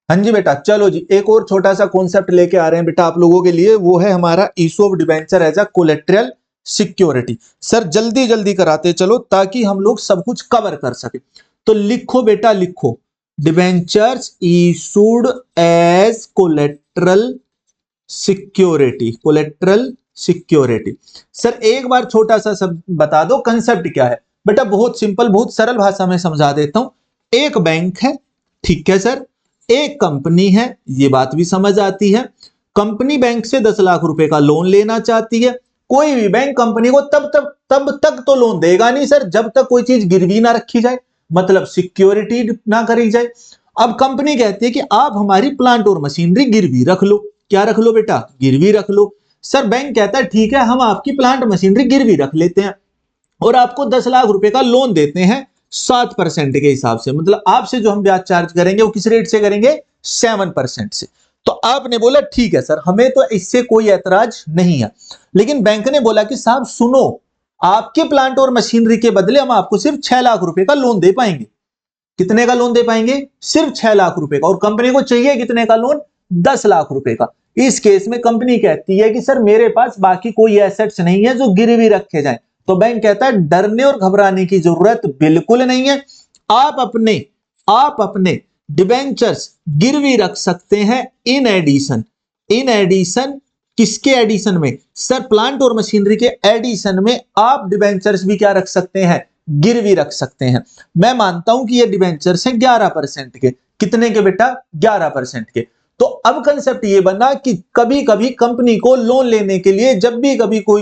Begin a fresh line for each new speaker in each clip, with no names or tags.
हाँ जी बेटा, चलो जी एक और छोटा सा कॉन्सेप्ट लेके आ रहे हैं बेटा आप लोगों के लिए, वो है हमारा issue of debenture as a collateral security. Sir जल्दी जल्दी कराते चलो ताकि हम लोग सब कुछ कवर कर सके। तो लिखो बेटा लिखो, debentures issued as collateral security, collateral security. Sir एक बार छोटा सा सब बता दो कंसेप्ट क्या है। बेटा बहुत सिंपल, बहुत सरल भाषा में समझा देता हूं। एक बैंक है, ठीक है सर, एक कंपनी है, ये बात भी समझ आती है। कंपनी बैंक से 10 लाख रुपए का लोन लेना चाहती है। कोई भी बैंक कंपनी को तब तक तो लोन देगा नहीं सर जब तक कोई चीज गिरवी ना रखी जाए, मतलब सिक्योरिटी ना करी जाए। अब कंपनी कहती है कि आप हमारी प्लांट और मशीनरी गिरवी रख लो। क्या रख लो बेटा? गिरवी रख लो। सर बैंक कहता है ठीक है, हम आपकी प्लांट मशीनरी गिरवी रख लेते हैं और आपको 10 लाख रुपए का लोन देते हैं 7% के हिसाब से। मतलब आपसे जो हम ब्याज चार्ज करेंगे वो किस रेट से करेंगे? 7% से। तो आपने बोला ठीक है सर, हमें तो इससे कोई ऐतराज नहीं है। लेकिन बैंक ने बोला कि साहब सुनो, आपके प्लांट और मशीनरी के बदले हम आपको सिर्फ 6 लाख रुपए का लोन दे पाएंगे। कितने का लोन दे पाएंगे? सिर्फ 6 लाख रुपए का। और कंपनी को चाहिए कितने का लोन? 10 लाख रुपए का। इस केस में कंपनी कहती है कि सर मेरे पास बाकी कोई एसेट्स नहीं है जो गिरवी रखे जाएं। तो बैंक कहता है डरने और घबराने की जरूरत बिल्कुल नहीं है। आप अपने डिबेंचर्स गिरवी रख सकते हैं इन एडिशन। इन एडिशन किसके एडिशन में? सर प्लांट और मशीनरी के एडिशन में आप डिबेंचर्स भी क्या रख सकते हैं? गिरवी रख सकते हैं। मैं मानता हूं कि ये डिबेंचर्स हैं 11% के। कितने के बेटा? 11% के। तो अब कंसेप्ट ये बना कि कभी कभी कंपनी को लोन लेने के लिए जब भी कभी कोई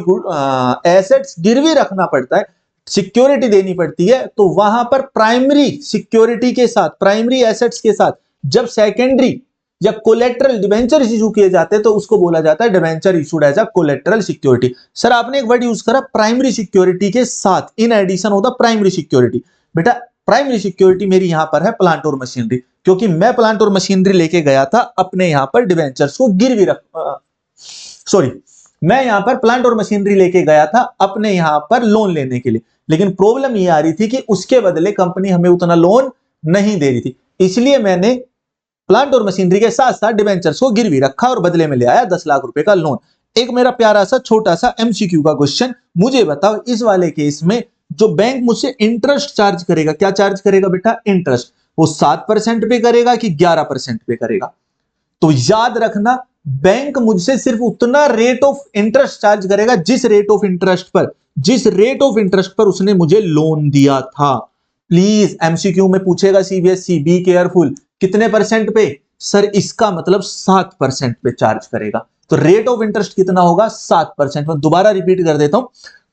एसेट्स गिरवी रखना पड़ता है, सिक्योरिटी देनी पड़ती है, तो वहां पर प्राइमरी सिक्योरिटी के साथ, प्राइमरी एसेट्स के साथ जब सेकेंडरी या कोलेट्रल डिबेंचर इशू किए जाते हैं तो उसको बोला जाता है debenture issued as a collateral security. Sir आपने एक वर्ड यूज करा प्राइमरी सिक्योरिटी के साथ, इन एडिशन होता प्राइमरी सिक्योरिटी। बेटा प्राइमरी सिक्योरिटी मेरी यहां पर है प्लांट और मशीनरी, क्योंकि मैं प्लांट और मशीनरी लेके गया था अपने यहां पर डिबेंचर्स को गिरवी रख सॉरी मैं यहां पर प्लांट और मशीनरी लेके गया था अपने यहां पर लोन लेने के लिए। लेकिन प्रॉब्लम ये आ रही थी कि उसके बदले कंपनी हमें उतना लोन नहीं दे रही थी, इसलिए मैंने प्लांट और मशीनरी के साथ साथ डिबेंचर्स को गिरवी रखा और बदले में ले आया 10 लाख रुपए का लोन। एक मेरा प्यारा सा छोटा सा एमसीक्यू का क्वेश्चन, मुझे बताओ इस वाले केस में जो बैंक मुझसे इंटरेस्ट चार्ज करेगा, क्या चार्ज करेगा बेटा? इंटरेस्ट। वो 7% पे करेगा कि 11% पे करेगा? तो याद रखना बैंक मुझसे सिर्फ उतना रेट ऑफ इंटरेस्ट चार्ज करेगा जिस रेट ऑफ इंटरेस्ट पर उसने मुझे लोन दिया था। प्लीज एमसीक्यू में पूछेगा सीबीएसई, बी केयरफुल। कितने परसेंट पे? सर इसका मतलब 7% पे चार्ज करेगा। तो रेट ऑफ इंटरेस्ट कितना होगा? 7%। मैं दोबारा रिपीट कर देता हूं,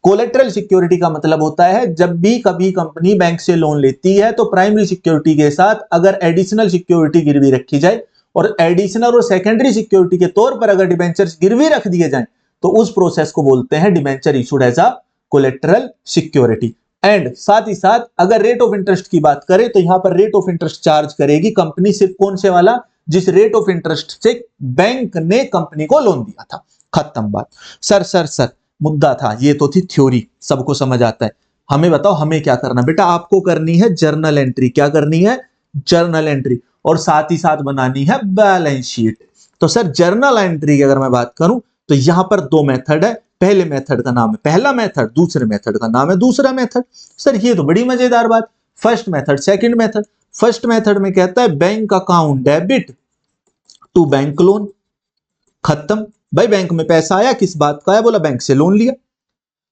कोलेट्रल सिक्योरिटी का मतलब होता है जब भी कभी कंपनी बैंक से लोन लेती है तो प्राइमरी सिक्योरिटी के साथ अगर एडिशनल सिक्योरिटी गिरवी रखी जाए और एडिशनल और सेकेंडरी सिक्योरिटी के तौर पर अगर डिबेंचर्स गिरवी रख दिए जाएं तो उस प्रोसेस को बोलते हैं debenture issued as a collateral security. And साथ ही साथ अगर रेट ऑफ इंटरेस्ट की बात करें तो यहां पर रेट ऑफ इंटरेस्ट चार्ज करेगी कंपनी सिर्फ कौन से वाला? जिस रेट ऑफ इंटरेस्ट से बैंक ने कंपनी को लोन दिया था। खत्म बात। सर मुद्दा था, ये तो थी थ्योरी, सबको समझ आता है। हमें बताओ हमें क्या करना? बेटा आपको करनी है जर्नल एंट्री। क्या करनी है? Journal entry. और साथ ही साथ बनानी है बैलेंस शीट। तो सर जर्नल एंट्री की अगर मैं बात करूं तो यहां पर दो मेथड है। पहले मेथड का नाम है पहला मेथड, दूसरे मेथड का नाम है दूसरा मेथड। सर ये तो बड़ी मजेदार बात। First method, second method. First method में कहता है bank account debit to bank loan. खत्म भाई, बैंक में पैसा आया, किस बात का आया? बोला बैंक से लोन लिया।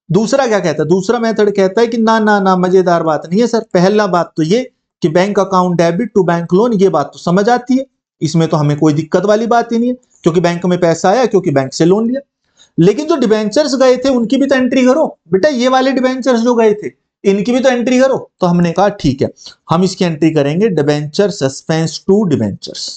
दूसरा क्या कहता है? दूसरा मेथड कहता है कि ना ना ना, मजेदार बात नहीं है सर। पहला बात तो ये कि bank account debit to bank loan, ये बात तो समझ आती है, इसमें तो हमें कोई दिक्कत वाली बात ही नहीं है, क्योंकि बैंक में पैसा आया, क्योंकि बैंक से लोन लिया। लेकिन जो डिबेंचर्स गए थे उनकी भी तो एंट्री करो बेटा। ये वाले डिबेंचर्स जो गए थे इनकी भी तो एंट्री करो। तो हमने कहा ठीक है, हम इसकी एंट्री करेंगे debenture suspense to debentures.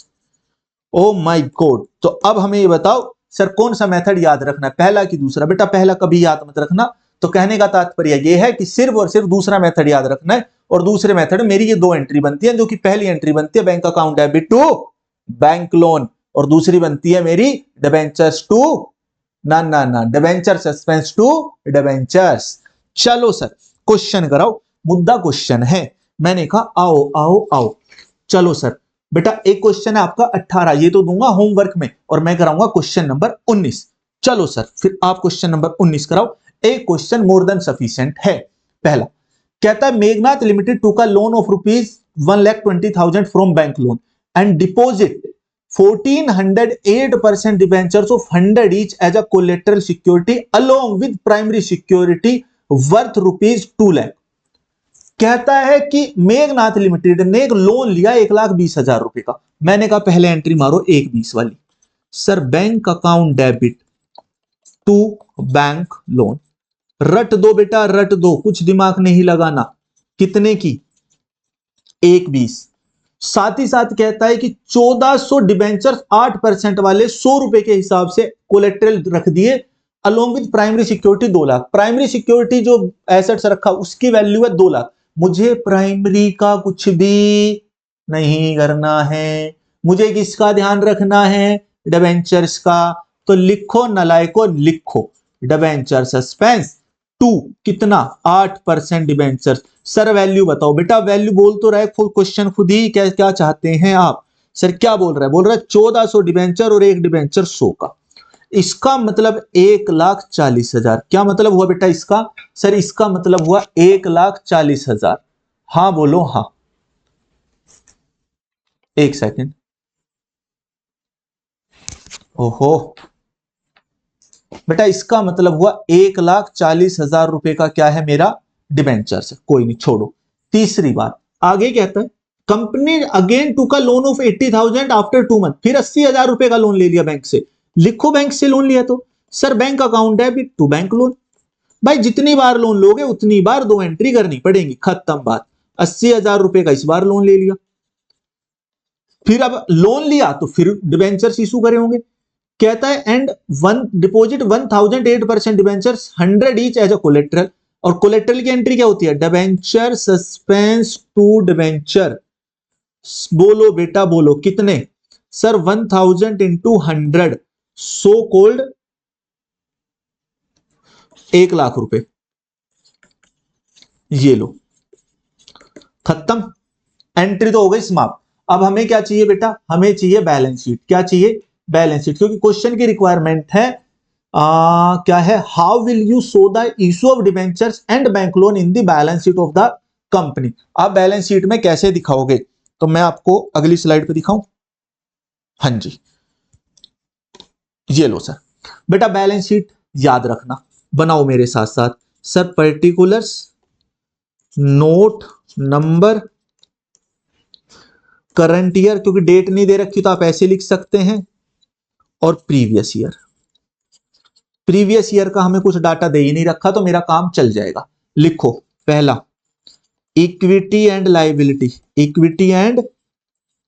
Oh my God. तो अब हमें ये बताओ सर कौन सा मेथड याद रखना है, पहला कि दूसरा? बेटा पहला कभी याद मत रखना। तो कहने का तात्पर्य यह है कि सिर्फ और सिर्फ दूसरा मेथड याद रखना है। और दूसरे मेथड मेरी ये दो एंट्री बनती है, जो कि पहली एंट्री बनती है bank account debit to bank loan और दूसरी बनती है मेरी डिबेंचर्स टू ना ना ना डिबेंचर सस्पेंस टू डिबेंचर्स। चलो सर क्वेश्चन कराओ, मुद्दा क्वेश्चन है। मैंने कहा आओ आओ आओ। चलो सर बेटा एक क्वेश्चन है आपका 18, ये तो दूंगा होमवर्क में, और मैं कराऊंगा क्वेश्चन नंबर 19। चलो सर फिर आप क्वेश्चन नंबर 19 कराओ। एक क्वेश्चन मोर देन सफिशिएंट है। पहला कहता है मेघनाथ लिमिटेड टू का loan of ₹1,20,000 from bank loan and deposit 1408% debentures of 100 each as a collateral security along with primary security worth ₹2 lakh। कहता है कि मेघनाथ लिमिटेड ने एक लोन लिया 1,20,000 रुपए का। मैंने कहा पहले एंट्री मारो 1,20 वाली। Sir bank account debit to bank loan, रट दो बेटा रट दो, कुछ दिमाग नहीं लगाना। कितने की? 1,20। साथ ही साथ कहता है कि 1400 डिबेंचर्स 8% वाले 100 रुपए के हिसाब से कोलेट्रल रख दिए along with primary security 2 lakh. Primary security जो एसेट्स रखा उसकी वैल्यू है 2 लाख। मुझे प्राइमरी का कुछ भी नहीं करना है, मुझे किसका ध्यान रखना है? डिबेंचर्स का। तो लिखो नलायको लिखो डिबेंचर सस्पेंस टू कितना 8% डिबेंचर्स। सर वैल्यू बताओ बेटा, वैल्यू बोल तो रहा है फुल क्वेश्चन खुद ही, क्या क्या चाहते हैं आप? सर क्या बोल रहा है? बोल रहा है 1400 डिबेंचर और एक डिबेंचर 100 का, इसका मतलब 1,40,000। क्या मतलब हुआ बेटा इसका? सर इसका मतलब हुआ 1,40,000। हाँ बोलो हाँ। एक सेकंड, ओहो बेटा इसका मतलब हुआ 1,40,000 रुपए का क्या है मेरा? डिबेंचर से। कोई नहीं छोड़ो। तीसरी बात आगे कहता है कंपनी अगेन टू का लोन ऑफ 80,000 आफ्टर 2 मंथ। फिर 80,000 रुपए का लोन ले लिया बैंक से। लिखो बैंक से लोन लिया तो sir bank account debit to bank loan. भाई जितनी बार लोन लोगे उतनी बार 2 एंट्री करनी पड़ेगी, खत्म बात। 80,000 रुपए का इस बार लोन ले लिया, फिर अब लोन लिया तो फिर डिबेंचर्स इशू करे होंगे। कहता है and one deposit 1,008% debentures 100 each as a collateral. और कोलेट्रल की एंट्री क्या होती है? Debenture suspense to debenture. बोलो बेटा बोलो कितने? सर 1,000 इंटू 100 सो कोल्ड 1,00,000 रुपए। ये लो खत्म, एंट्री तो हो गई समाप्त। अब हमें क्या चाहिए बेटा? हमें चाहिए बैलेंस शीट। क्या चाहिए? Balance sheet. क्योंकि क्वेश्चन की रिक्वायरमेंट है क्या है? How will you show the issue of debentures and bank loan in the balance sheet of the company. आप बैलेंस शीट में कैसे दिखाओगे? तो मैं आपको अगली स्लाइड पे दिखाऊं। हाँ जी ये लो सर। बेटा बैलेंस शीट याद रखना, बनाओ मेरे साथ साथ। Sir particulars, note number, current year, क्योंकि डेट नहीं दे रखी तो आप ऐसे लिख सकते हैं, और प्रीवियस ईयर। प्रीवियस ईयर का हमें कुछ डाटा दे ही नहीं रखा तो मेरा काम चल जाएगा। लिखो पहला equity and liability. Equity and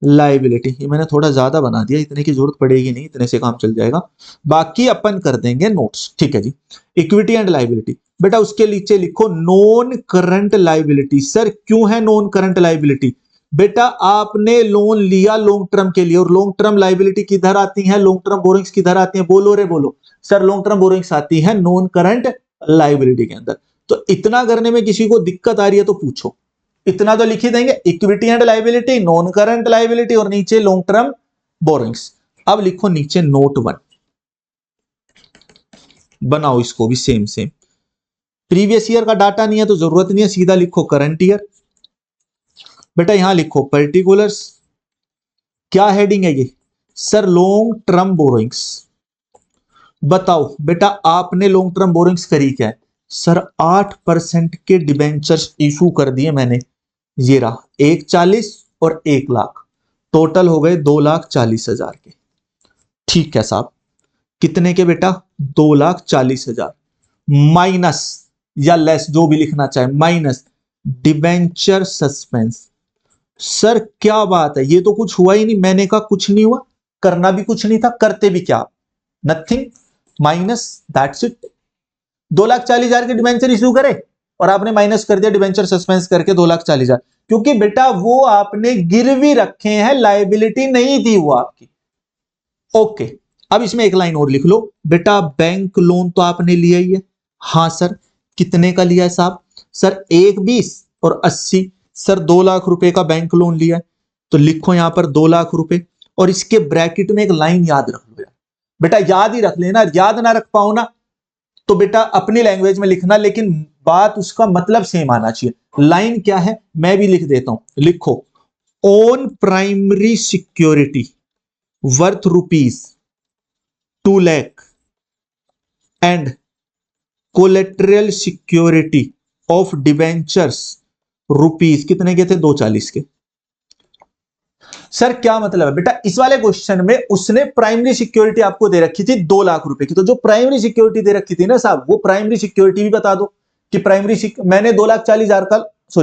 liability, ये मैंने थोड़ा ज्यादा बना दिया, इतने की जरूरत पड़ेगी नहीं, इतने से काम चल जाएगा। बाकी अपन कर देंगे नोट्स, ठीक है जी। इक्विटी एंड लायबिलिटी बेटा उसके नीचे लिखो नॉन करंट लायबिलिटी। सर क्यों है नॉन करंट लायबिलिटी? बेटा आपने लोन लिया लॉन्ग टर्म के लिए, और लॉन्ग टर्म लायबिलिटी किधर आती है? लॉन्ग टर्म बोरिंग्स किधर आती है? बोलो रे बोलो। सर लॉन्ग टर्म बोरिंग्स आती है नॉन करंट लायबिलिटी के अंदर। तो इतना करने में किसी को दिक्कत आ रही है तो पूछो। इतना तो लिख ही देंगे, equity and liability, non current liability, और नीचे लॉन्ग टर्म बोरिंग्स। अब लिखो नीचे नोट 1, बनाओ इसको भी सेम सेम। प्रीवियस ईयर का डाटा नहीं है तो जरूरत नहीं है, सीधा लिखो करंट ईयर। बेटा यहां लिखो पर्टिकुलर्स, क्या हेडिंग है ये? Sir long term borrowings. बताओ बेटा आपने लॉन्ग टर्म बोरोइंग्स करी क्या है? सर 8% के डिबेंचर्स इशू कर दिए मैंने। ये रहा 1,40 और 1,00,000, टोटल हो गए 2,40,000 के। ठीक है साहब, कितने के बेटा? 2,40,000 माइनस या लेस जो भी लिखना चाहे, माइनस डिबेंचर सस्पेंस। सर क्या बात है, ये तो कुछ हुआ ही नहीं। मैंने कहा कुछ नहीं हुआ, करना भी कुछ नहीं था, करते भी क्या? Nothing, minus, that's it. 2,40,000 के डिबेंचर इशू करे और आपने माइनस कर दिया डिबेंचर सस्पेंस करके 2,40,000, क्योंकि बेटा वो आपने गिरवी रखे हैं, लायबिलिटी नहीं थी वो आपकी। ओके, अब इसमें एक लाइन और लिख लो बेटा, बैंक लोन तो आपने लिया ही है। हाँ सर, कितने का लिया है साहब? सर 1,20 और 80। सर 2 लाख रुपए का बैंक लोन लिया है। तो लिखो यहां पर 2 लाख रुपए और इसके ब्रैकेट में एक लाइन याद रख लो यार बेटा, याद ही रख लेना, याद ना रख पाओ ना तो बेटा अपनी लैंग्वेज में लिखना, लेकिन बात उसका मतलब सेम आना चाहिए। लाइन क्या है मैं भी लिख देता हूं, लिखो on primary security worth ₹2 lakh and collateral security of debentures rupees कितने के थे 240 के। सर क्या मतलब है बेटा, इस वाले क्वेश्चन में उसने प्राइमरी सिक्योरिटी आपको दे रखी थी 2 लाख रुपए की, तो जो प्राइमरी सिक्योरिटी दे रखी थी ना साहब, वो प्राइमरी सिक्योरिटी भी बता दो कि मैंने 2,40,000 का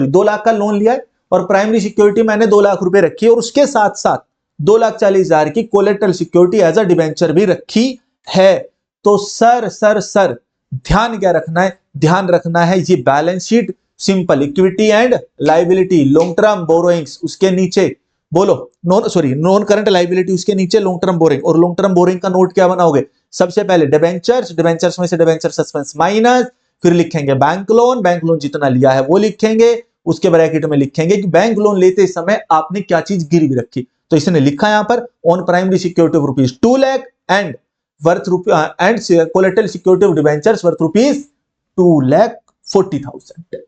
2 लाख का लोन लिया है और प्राइमरी सिक्योरिटी मैंने 2 लाख रुपए रखी है और उसके साथ साथ 2,40,000 की collateral security as a debenture भी रखी है। तो सर ध्यान क्या रखना है, ध्यान रखना है ये balance sheet simple equity and liability long term borrowings, उसके नीचे बोलो नॉन करंट लायबिलिटी, उसके नीचे लॉन्ग टर्म बोरिंग, और लॉन्ग टर्म बोरिंग का नोट क्या बनाओगे, सबसे पहले डिबेंचर्स में से डिबेंचर सस्पेंस माइनस, फिर लिखेंगे बैंक लोन जितना लिया है वो लिखेंगे, उसके ब्रैकेट में लिखेंगे कि बैंक लोन लेते समय आपने क्या चीज गिरवी रखी। तो इसने लिखा यहां पर on primary security of ₹2 lakh and collateral security of debentures worth ₹2,40,000।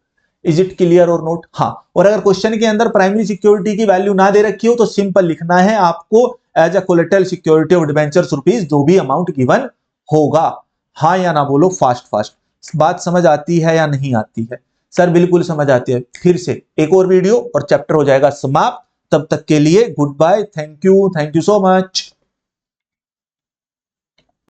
Is it clear और नोट? हाँ, और अगर क्वेश्चन के अंदर प्राइमरी सिक्योरिटी की वैल्यू ना दे रखी हो तो सिंपल लिखना है आपको as a collateral security of debentures rupees जो भी अमाउंट गिवन होगा। हाँ या ना बोलो फास्ट। बात समझ आती है या नहीं आती है? सर बिल्कुल समझ आती है। फिर से एक और वीडियो और चैप्टर हो जाएगा समाप्त। तब तक के लिए goodbye, thank you so much.